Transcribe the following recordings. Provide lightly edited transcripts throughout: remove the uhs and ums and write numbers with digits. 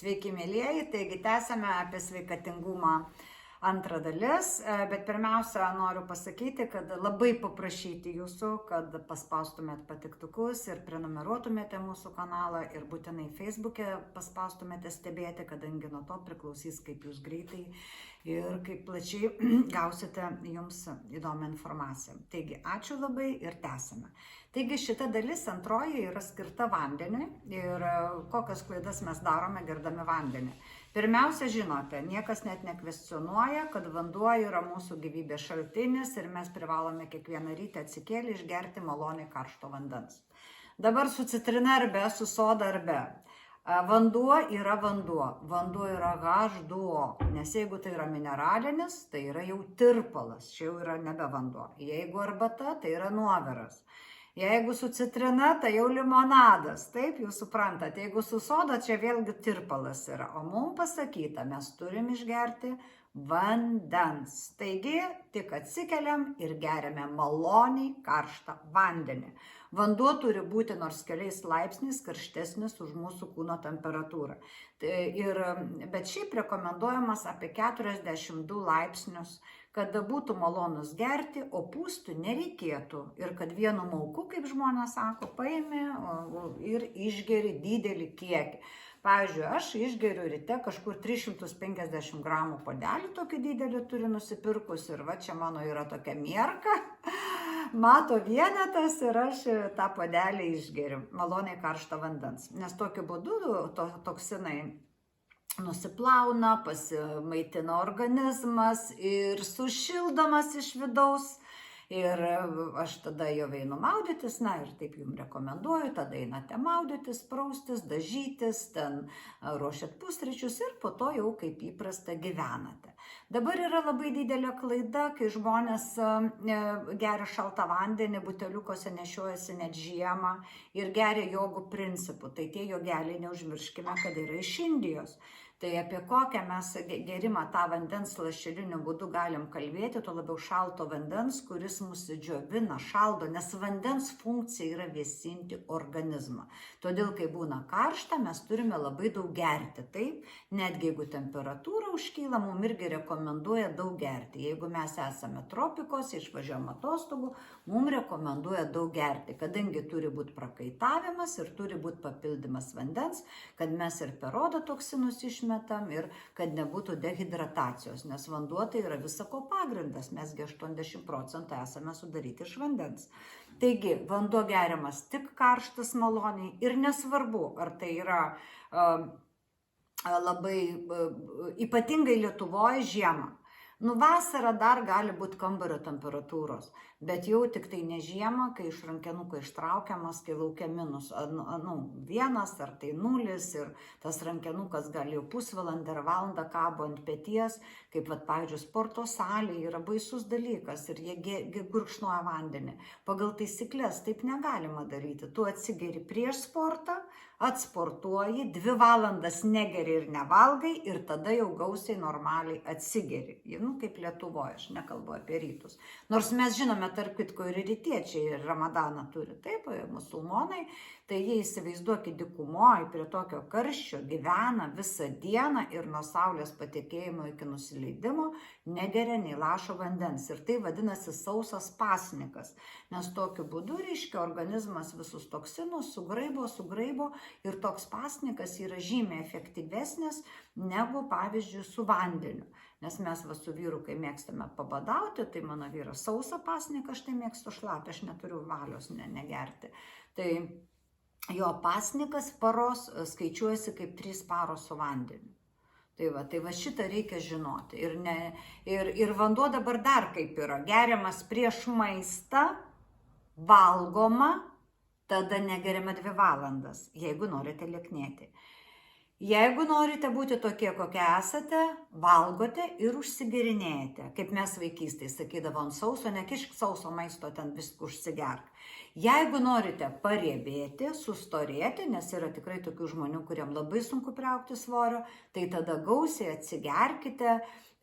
Sveiki, mėlyjeji, taigi tęsėme apie sveikatingumą antrą dalis, bet pirmiausia noriu pasakyti, kad labai paprašyti jūsų, kad paspaustumėt patiktukus ir prenumeruotumėte mūsų kanalą ir būtinai Facebook'e paspaustumėte stebėti, kadangi nuo to priklausys, kaip jūs greitai ir kaip plačiai gausite jums įdomią informaciją. Taigi, ačiū labai ir tęsime. Taigi šita dalis antroji yra skirta vandeniui ir kokias klaidas mes darome gerdami vandenį. Pirmiausia, žinote, niekas net nekvestionuoja, kad vanduo yra mūsų gyvybės šaltinis ir mes privalome kiekvieną rytą atsikėlę išgerti maloniai karšto vandens. Dabar su citrina ar be, su soda ar be. Vanduo yra vanduo. Vanduo yra H2O, nes jeigu tai yra mineralinis, tai yra jau tirpalas, čia jau yra nebe vanduo. Jeigu arbata, tai yra nuoviras. Jeigu su citrina, tai jau limonadas, taip, jūs suprantate. Jeigu su soda, čia vėlgi tirpalas yra. O mums pasakyta, mes turim išgerti vandens. Taigi, tik atsikeliam ir geriame maloniai karštą vandenį. Vanduo turi būti nors keliais laipsniais karštesnis už mūsų kūno temperatūrą. Bet šiaip rekomenduojamas apie 42 laipsnius, kad būtų malonus gerti, o pūstų nereikėtų. Ir kad vienu mauku, kaip žmonės sako, paėmė ir išgeri didelį kiekį. Pavyzdžiui, aš išgeriu ryte kažkur 350 gramų puodelį, tokį didelį turiu nusipirkus ir va čia mano yra tokia mierka, mato vienetas ir aš tą puodelį išgeriu, maloniai karštą vandens. Nes tokiu būdu toksinai nusiplauna, pasimaitina organizmas ir sušildomas iš vidaus. Ir aš tada jau einu maudytis, na ir taip jums rekomenduoju, tada einate maudytis, praustis, dažytis, ten ruošiat pusryčius ir po to jau kaip įprasta gyvenate. Dabar yra labai didelė klaida, kai žmonės geria šaltą vandenį, buteliukose nešiojasi net žiemą ir geria jogų principų. Tai tie jogeliai, neužmirškime, kad yra iš Indijos. Tai apie kokią mes gerimą tą vandens lašeliniu būdu galim kalbėti, tuo labiau šalto vandens, kuris mus džiovina, šaldo, nes vandens funkcija yra vėsinti organizmą. Todėl, kai būna karšta, mes turime labai daug gerti. Taip, netgi jeigu temperatūra užkyla, mums irgi rekomenduoja daug gerti. Jeigu mes esame tropikos, išvažiuojam atostogų, mums rekomenduoja daug gerti, kadangi turi būti prakaitavimas ir turi būti papildymas vandens, kad mes ir per odą toksinus išmetam ir kad nebūtų dehidratacijos, nes vanduo tai yra visako pagrindas, mesgi 80% esame sudaryti iš vandens. Taigi, vanduo geriamas tik karštas maloniai ir nesvarbu, ar tai yra labai ypatingai Lietuvoje žiemą. Vasarą dar gali būti kambario temperatūros, bet jau tik tai ne žiemą, kai iš rankenuko ištraukiamas, kai laukia minus 1 ar tai 0 ir tas rankenukas gali jau pusvalandį ar valandą kabo ant peties, kaip pavyzdžiui sporto salėje yra baisus dalykas ir jie gurkšnoja vandenį. Pagal taisyklės taip negalima daryti. Tu atsigeri prieš sportą, atsportuoji, 2 valandas negeri ir nevalgai ir tada jau gausiai normaliai atsigeri. Kaip Lietuvoje, aš nekalbu apie rytus. Nors mes žinome, tarp kitko ir rytiečiai ir Ramadaną turi, taip, musulmonai, tai jie įsivaizduokit dykumoje prie tokio karščio gyvena visą dieną ir nuo saulės patekėjimo iki nusileidimo negeria nei lašo vandens. Ir tai vadinasi sausas pasnikas, nes tokiu būdu, reiškia, organizmas visus toksinus sugraibo ir toks pasnikas yra žymiai efektyvesnis negu, pavyzdžiui, su vandeniu. Nes mes su vyru, kai mėgstame pabadauti, tai mano vyras sausą pasniką, aš tai mėgstu šlapę, aš neturiu valios negerti. Tai jo pasnikas paros skaičiuojasi kaip 3 paros su vandeniu. Tai va šitą reikia žinoti. Ir vanduo dabar dar kaip yra, geriamas prieš maistą, valgoma, tada negeriama 2 valandas, jeigu norite lieknėti. Jeigu norite būti tokie, kokie esate, valgote ir užsigerinėjate. Kaip mes vaikystėje sakydavom, nekišk sauso maisto, ten viską užsigerk. Jeigu norite pariebėti, sustorėti, nes yra tikrai tokių žmonių, kuriem labai sunku priaugti svorio, tai tada gausiai atsigerkite.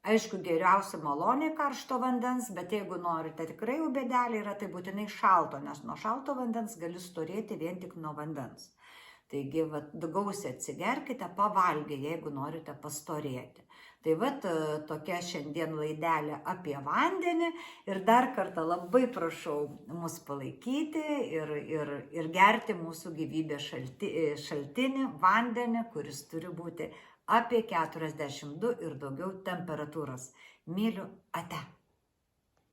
Aišku, geriausia maloniai karšto vandens, bet jeigu norite tikrai jau bėdelė yra, tai būtinai šalto, nes nuo šalto vandens gali storėti vien tik nuo vandens. Taigi, gausiai atsigerkite, pavalgę, jeigu norite pastorėti. Tai tokia šiandien laidelė apie vandenį ir dar kartą labai prašau mus palaikyti ir gerti mūsų gyvybės šaltinį, vandenį, kuris turi būti apie 42 ir daugiau temperatūros. Myliu, ate.